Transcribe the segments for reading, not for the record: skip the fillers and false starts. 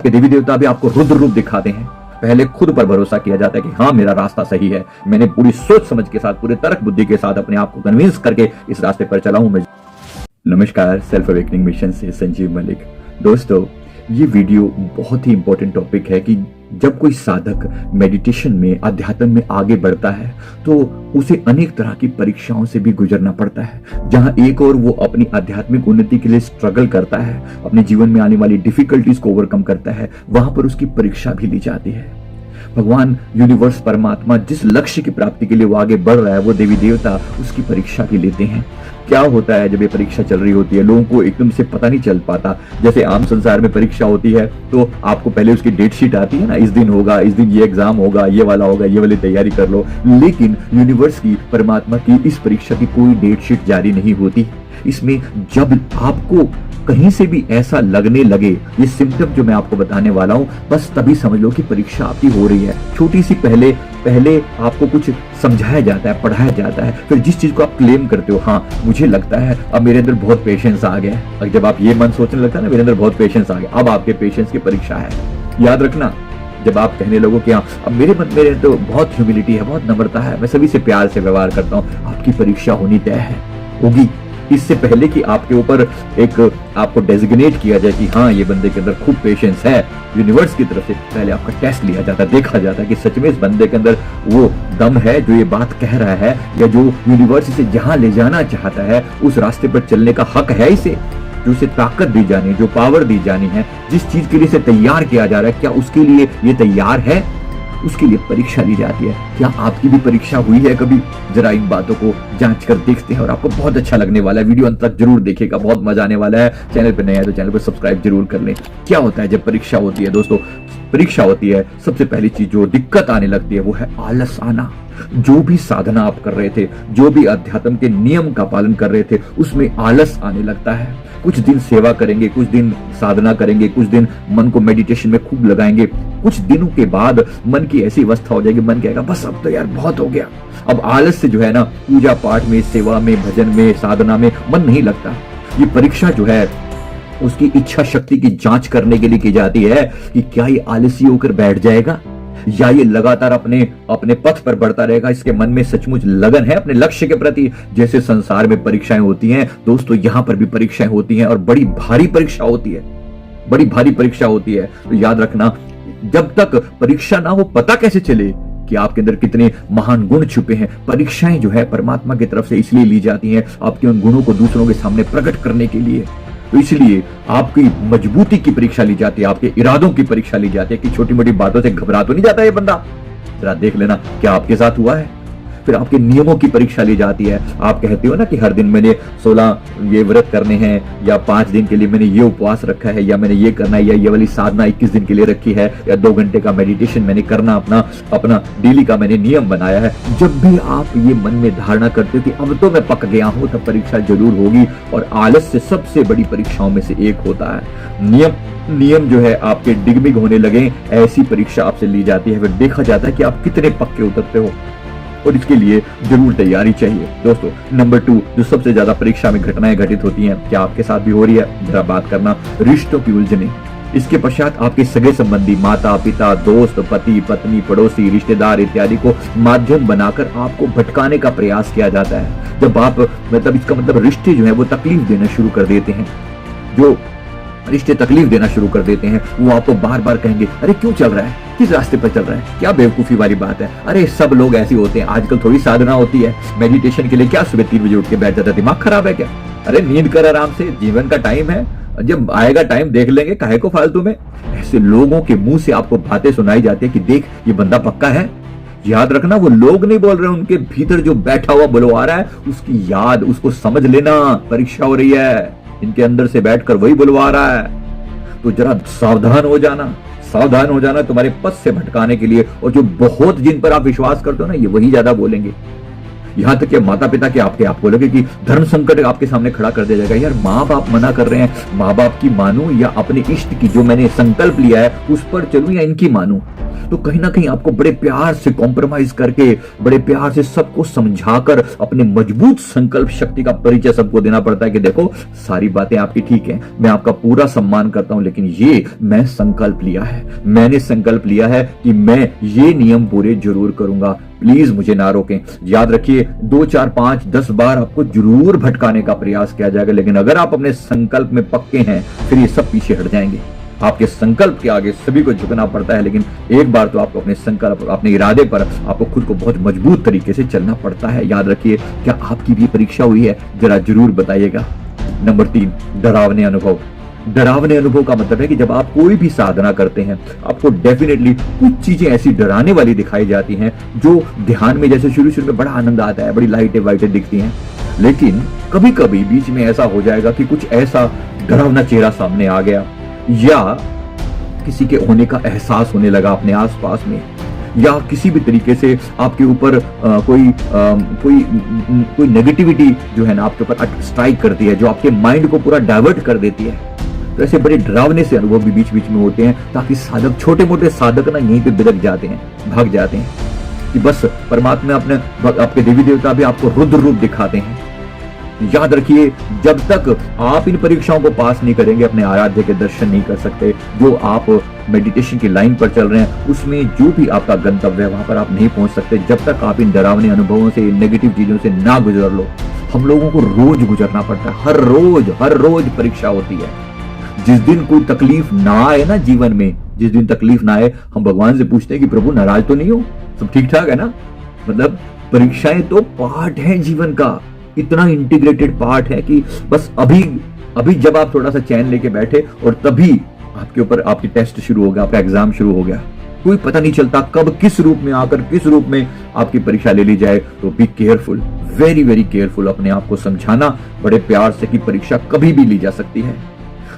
कि देवी देवता भी आपको रुद्र रूप दिखाते हैं। पहले खुद पर भरोसा किया जाता है कि हाँ मेरा रास्ता सही है, मैंने पूरी सोच समझ के साथ, पूरे तर्क बुद्धि के साथ अपने आप को कन्विंस करके इस रास्ते पर चला हूं मैं। नमस्कार, सेल्फ अवेकनिंग मिशन से संजीव मलिक। दोस्तों, ये वीडियो बहुत ही इंपॉर्टेंट टॉपिक है कि जब कोई साधक मेडिटेशन में, अध्यात्म में आगे बढ़ता है तो उसे अनेक तरह की परीक्षाओं से भी गुजरना पड़ता है। जहां एक और वो अपनी आध्यात्मिक उन्नति के लिए स्ट्रगल करता है, अपने जीवन में आने वाली डिफिकल्टीज को ओवरकम करता है, वहां पर उसकी परीक्षा भी ली जाती है। भगवान, यूनिवर्स, परमात्मा जिस लक्ष्य की प्राप्ति के लिए वो आगे बढ़ रहा है, वो देवी देवता उसकी परीक्षा भी लेते हैं। क्या होता है जब ये परीक्षा चल रही होती है, लोगों को एकदम से पता नहीं चल पाता। जैसे आम संसार में परीक्षा होती है तो आपको पहले उसकी डेट शीट आती है ना, इस दिन होगा, इस दिन ये एग्जाम होगा, ये वाला होगा, ये वाली तैयारी कर लो। लेकिन यूनिवर्स की, परमात्मा की इस परीक्षा की कोई डेट शीट जारी नहीं होती। इसमें जब आपको कहीं से भी ऐसा लगने लगे, ये सिम्टम जो मैं आपको बताने वाला हूं, बस तभी समझ लो कि परीक्षा आपकी हो रही है। छोटी सी पहले आपको कुछ समझाया जाता है, पढ़ाया जाता है, फिर जिस चीज को आप क्लेम करते हो, हाँ मुझे लगता है अब मेरे अंदर बहुत पेशेंस आ गया है। और जब आप ये मन सोचने लगता है ना, मेरे अंदर बहुत पेशेंस आ गया, अब आपके पेशेंस की परीक्षा है। याद रखना, जब आप कहने लगो कि हाँ अब मेरे तो बहुत ह्यूमिलिटी है, बहुत नम्रता है, मैं सभी से प्यार से व्यवहार करता हूँ, आपकी परीक्षा होनी तय है, होगी। इससे पहले कि आपके ऊपर एक आपको डेजिग्नेट किया जाए कि हाँ ये बंदे के अंदर खूब पेशेंस है, यूनिवर्स की तरफ से पहले आपका टेस्ट लिया जाता है, देखा जाता है कि सच में इस बंदे के अंदर वो दम है जो ये बात कह रहा है, या जो यूनिवर्स इसे जहां ले जाना चाहता है उस रास्ते पर चलने का हक है इसे, जो उसे ताकत दी जानी, जो पावर दी जानी है, जिस चीज के लिए इसे तैयार किया जा रहा है, क्या उसके लिए ये तैयार है, उसके लिए परीक्षा ली जाती है। क्या आपकी भी परीक्षा हुई है कभी? जरा इन बातों को जांच कर देखते हैं और आपको बहुत अच्छा लगने वाला है। वीडियो अंत तक जरूर देखिएगा, बहुत मजा आने वाला है। चैनल पर नया है तो चैनल को सब्सक्राइब जरूर कर लें। क्या होता है जब परीक्षा होती है दोस्तों? परीक्षा होती है, सबसे पहली चीज जो दिक्कत आने लगती है वो है आलस आना। जो भी साधना आप कर रहे थे, जो भी अध्यात्म के नियम का पालन कर रहे थे, उसमें आलस आने लगता है। कुछ दिन सेवा करेंगे, कुछ दिन साधना करेंगे, कुछ दिन मन को मेडिटेशन में खूब लगाएंगे, कुछ दिनों के बाद मन की ऐसी अवस्था हो जाएगी, मन कहेगा बस अब तो यार बहुत हो गया। अब आलस से जो है ना, पूजा पाठ में, सेवा में, भजन में, साधना में मन नहीं लगता। ये परीक्षा जो है उसकी इच्छा शक्ति की जांच करने के लिए की जाती है कि क्या ये आलसी होकर बैठ जाएगा या ये लगातार अपने पथ पर बढ़ता रहेगा। इसके मन में सचमुच लगन है अपने लक्ष्य के प्रति। जैसे संसार में परीक्षाएं होती हैं दोस्तों, यहां पर भी परीक्षाएं होती हैं और बड़ी भारी परीक्षा होती है, बड़ी भारी परीक्षा होती है। तो याद रखना, जब तक परीक्षा ना हो पता कैसे चले कि आपके अंदर कितने महान गुण छुपे हैं। परीक्षाएं जो है परमात्मा की तरफ से इसलिए ली जाती हैं, आपके उन गुणों को दूसरों के सामने प्रकट करने के लिए। तो इसलिए आपकी मजबूती की परीक्षा ली जाती है, आपके इरादों की परीक्षा ली जाती है कि छोटी मोटी बातों से घबरा तो नहीं जाता ये बंदा। जरा देख लेना क्या आपके साथ हुआ है। फिर आपके नियमों की परीक्षा ली जाती है। आप कहते हो ना कि हर दिन मैंने 16 ये व्रत करने हैं, या 5 दिन के लिए मैंने ये उपवास रखा है, या मैंने ये करना है, या ये वाली साधना 21 दिन के लिए रखी है, या 2 घंटे का मेडिटेशन मैंने करना अपना डेली का मैंने नियम बनाया है। जब भी आप ये मन में धारणा करते हो कि अब तो मैं पक गया हूं, तब परीक्षा जरूर होगी। और आलस से सबसे बड़ी परीक्षाओं में से एक होता है नियम जो है आपके डिगमिग होने लगे, ऐसी परीक्षा आपसे ली जाती है। फिर देखा जाता है कि आप कितने पक्के उतरते हो, और इसके लिए जरूर तैयारी चाहिए दोस्तों। नंबर 2, जो सबसे ज्यादा परीक्षा में घटनाएं घटित होती हैं, क्या आपके साथ भी हो रही है? जरा बात करना, रिश्तों की उलझने। इसके पश्चात आपके सगे संबंधी, माता पिता, दोस्त, पति पत्नी, पड़ोसी, रिश्तेदार इत्यादि को माध्यम बनाकर आपको भटकाने का प्रयास किया जाता है। जब आप इसका मतलब रिश्ते जो है वो तकलीफ देना शुरू कर देते हैं। जो रिश्ते तकलीफ देना शुरू कर देते हैं वो आपको बार बार कहेंगे, अरे क्यों चल रहा है, किस रास्ते पर चल रहा है, क्या बेवकूफी वाली बात है, अरे सब लोग ऐसे होते हैं, आजकल थोड़ी साधना होती है, मेडिटेशन के लिए क्या सुबह 3 बजे उठ के बैठ जाता है, दिमाग खराब है क्या, अरे नींद कर आराम से, जीवन का टाइम है, जब आएगा टाइम देख लेंगे, काहे को फालतू में। ऐसे लोगों के मुंह से आपको बातें सुनाई जाती है कि देख ये बंदा पक्का है। याद रखना, वो लोग नहीं बोल रहे, उनके भीतर जो बैठा हुआ बुलवा रहा है उसकी याद, उसको समझ लेना। परीक्षा हो रही है, इनके अंदर से बैठकर वही बुलवा रहा है। तो जरा सावधान हो जाना तुम्हारे पथ से भटकाने के लिए। और जो बहुत जिन पर आप विश्वास करते हो ना, ये वही ज्यादा बोलेंगे। यहाँ तक कि माता पिता के आप बोलोगे कि धर्म संकट आपके सामने खड़ा कर दिया जाएगा। यार माँ बाप मना कर रहे हैं, माँ बाप की मानूं या अपने इष्ट की जो मैंने संकल्प लिया है उस पर चलूं या इनकी मानूं। तो कहीं ना कहीं आपको बड़े प्यार से कॉम्प्रोमाइज करके, बड़े प्यार से सबको समझाकर अपने मजबूत संकल्प शक्ति का परिचय सबको देना पड़ता है कि देखो सारी बातें आपकी ठीक है, मैं आपका पूरा सम्मान करता हूं, लेकिन ये मैं संकल्प लिया है, मैंने संकल्प लिया है कि मैं ये नियम पूरे जरूर करूंगा, प्लीज मुझे ना रोकें। याद रखिए 2 4 5 10 बार आपको जरूर भटकाने का प्रयास किया जाएगा, लेकिन अगर आप अपने संकल्प में पक्के हैं फिर ये सब पीछे हट जाएंगे। आपके संकल्प के आगे सभी को झुकना पड़ता है, लेकिन एक बार तो आपको अपने संकल्प, अपने इरादे पर आपको खुद को बहुत मजबूत तरीके से चलना पड़ता है। याद रखिए, क्या आपकी भी परीक्षा हुई है? जरा जरूर बताइएगा। नंबर 3, डरावने अनुभव। डरावने अनुभव का मतलब है कि जब आप कोई भी साधना करते हैं आपको डेफिनेटली कुछ चीजें ऐसी डराने वाली दिखाई जाती हैं जो ध्यान में जैसे शुरू में बड़ा आनंद आता है, बड़ी लाइटें वाइटें दिखती हैं, लेकिन कभी कभी बीच में ऐसा हो जाएगा कि कुछ ऐसा डरावना चेहरा सामने आ गया, या किसी के होने का एहसास होने लगा अपने आसपास में, या किसी भी तरीके से आपके ऊपर कोई नेगेटिविटी जो है ना आपके ऊपर स्ट्राइक करती है, जो आपके माइंड को पूरा डाइवर्ट कर देती है। तो ऐसे बड़े डरावने से अनुभव भी बीच बीच में होते हैं, ताकि साधक, छोटे मोटे साधक ना यहीं पे बिलक जाते हैं, भाग जाते हैं कि बस परमात्मा अपने आपके देवी देवता भी आपको रुद्र रूप दिखाते हैं। याद रखिए, जब तक आप इन परीक्षाओं को पास नहीं करेंगे अपने आराध्य के दर्शन नहीं कर सकते। जो आप मेडिटेशन की लाइन पर चल रहे हैं उसमें जो भी आपका गंतव्य है वहां पर आप नहीं पहुंच सकते जब तक आप इन डरावने अनुभवों से, नेगेटिव चीजों से ना गुजर लो। हम लोगों को रोज गुजरना पड़ता है, हर रोज परीक्षा होती है। जिस दिन कोई तकलीफ ना आए ना जीवन में, जिस दिन तकलीफ ना आए, हम भगवान से पूछते हैं कि प्रभु नाराज तो नहीं हो, सब ठीक ठाक है ना। मतलब परीक्षाएं तो पार्ट है जीवन का, इतना इंटीग्रेटेड पार्ट है कि बस अभी जब आप थोड़ा सा चैन लेके बैठे और तभी आपके ऊपर आपकी टेस्ट शुरू हो गया, आपका एग्जाम शुरू हो गया। कोई पता नहीं चलता कब किस रूप में आकर किस रूप में आपकी परीक्षा ले ली जाए। तो be careful, very very careful. अपने आप को समझाना बड़े प्यार से कि परीक्षा कभी भी ली जा सकती है।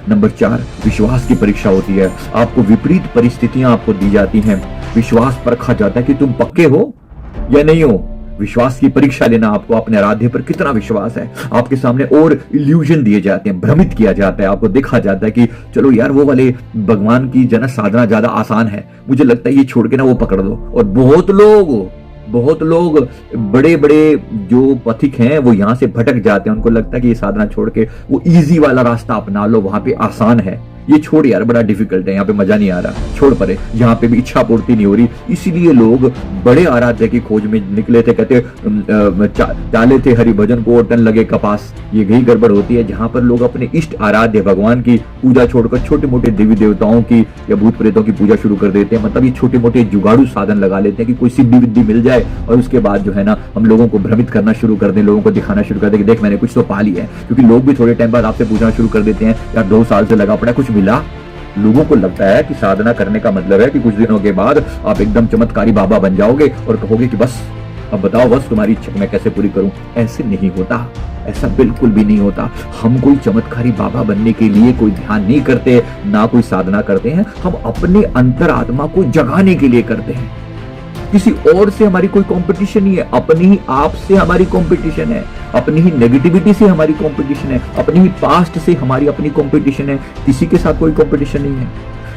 नंबर 4, विश्वास की परीक्षा होती है। आपको विपरीत परिस्थितियां आपको दी जाती हैं, विश्वास परखा जाता है कि तुम पक्के हो या नहीं हो। विश्वास की परीक्षा लेना, आपको अपने आराध्य पर कितना विश्वास है। आपके सामने और इल्यूजन दिए जाते हैं, भ्रमित किया जाता है, आपको देखा जाता है कि चलो यार वो वाले भगवान की जन साधना ज्यादा आसान है, मुझे लगता है ये छोड़ के ना वो पकड़ लो। और बहुत लोग बड़े बड़े जो पथिक हैं वो यहां से भटक जाते हैं। उनको लगता है कि ये साधना छोड़ के वो इजी वाला रास्ता अपना लो, वहां पे आसान है, ये छोड़ यार बड़ा डिफिकल्ट है, यहाँ पे मजा नहीं आ रहा, छोड़ परे, यहाँ पे भी इच्छा पूर्ति नहीं हो रही। इसीलिए लोग बड़े आराध्य की खोज में निकले थे, कहते डाले थे हरि भजन को और तन लगे कपास। ये यही गड़बड़ होती है जहां पर लोग अपने इष्ट आराध्य भगवान की पूजा छोड़कर छोटे मोटे देवी देवताओं की या भूत प्रेतों की पूजा शुरू कर देते हैं। मतलब ये छोटे मोटे जुगाड़ू साधन लगा लेते हैं कि कोई सिद्धि विद्धि मिल जाए, और उसके बाद जो है ना हम लोगों को भ्रमित करना शुरू कर दें, लोगों को दिखाना शुरू कर दें कि देख मैंने कुछ तो पा लिया है। क्योंकि लोग भी थोड़े टाइम बाद आपसे पूछना शुरू कर देते हैं यार 2 साल से लगा पड़ा कुछ मिला। लोगों को लगता है कि साधना करने का मतलब है कि कुछ दिनों के बाद आप एकदम चमत्कारी बाबा बन जाओगे और कहोगे कि बस अब बताओ बस तुम्हारी इच्छा मैं कैसे पूरी करूं। ऐसे नहीं होता, ऐसा बिल्कुल भी नहीं होता। हम कोई चमत्कारी बाबा बनने के लिए कोई ध्यान नहीं करते, ना कोई साधना करते हैं। हम अपने अंतरात्मा को जगाने के लिए करते हैं। किसी और से हमारी कोई कंपटीशन नहीं है, अपने ही आप से हमारी कंपटीशन है, अपनी ही नेगेटिविटी से हमारी कंपटीशन है, अपनी ही पास्ट से हमारी अपनी कंपटीशन है। किसी के साथ कोई कंपटीशन नहीं है।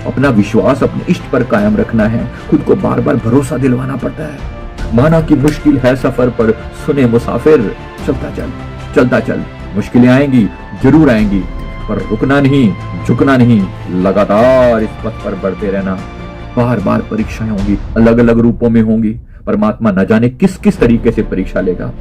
अपना विश्वास अपने इष्ट पर कायम रखना है, खुद को बार बार भरोसा दिलवाना पड़ता है। माना कि मुश्किल है सफर पर सुने मुसाफिर, चलता चल। मुश्किलें आएंगी, जरूर आएंगी, पर रुकना नहीं, झुकना नहीं, लगातार इस पथ पर बढ़ते रहना। बार बार परीक्षाएं होंगी, अलग अलग रूपों में होंगी। परमात्मा न जाने किस किस तरीके से परीक्षा लेगा।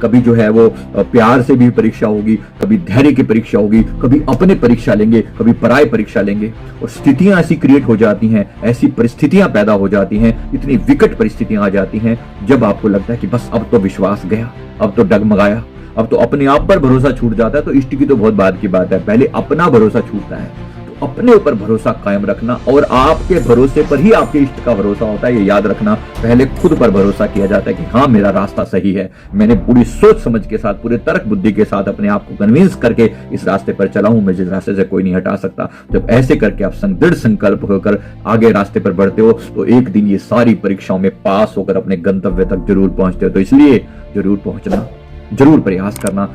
कभी जो है वो प्यार से भी परीक्षा होगी, कभी धैर्य की परीक्षा होगी, कभी अपने परीक्षा लेंगे, कभी पराय परीक्षा लेंगे। और स्थितियां ऐसी क्रिएट हो जाती हैं, ऐसी परिस्थितियां पैदा हो जाती हैं, इतनी विकट परिस्थितियां आ जाती हैं जब आपको लगता है कि बस अब तो विश्वास गया, अब तो डगमगाया, अब तो अपने आप पर भरोसा छूट जाता है। तो इष्ट की तो बहुत बात की बात है, पहले अपना भरोसा छूटता है। तो अपने ऊपर भरोसा कायम रखना, और आपके भरोसे पर ही आपके इष्ट का भरोसा होता है, ये याद रखना। पहले खुद पर भरोसा किया जाता है कि हाँ मेरा रास्ता सही है, मैंने पूरी सोच समझ के साथ, पूरे तर्क बुद्धि के साथ अपने आप को कन्विंस करके इस रास्ते पर चला हूं, मुझे इस रास्ते से कोई नहीं हटा सकता। जब ऐसे करके आप दृढ़ संकल्प होकर आगे रास्ते पर बढ़ते हो तो एक दिन ये सारी परीक्षाओं में पास होकर अपने गंतव्य तक जरूर पहुंचते हो। तो इसलिए जरूर पहुंचना, जरूर प्रयास करना।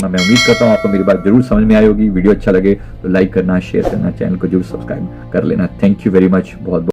मैं उम्मीद करता हूं आपको मेरी बात जरूर समझ में आई होगी। वीडियो अच्छा लगे तो लाइक करना, शेयर करना, चैनल को जरूर सब्सक्राइब कर लेना। थैंक यू वेरी मच, बहुत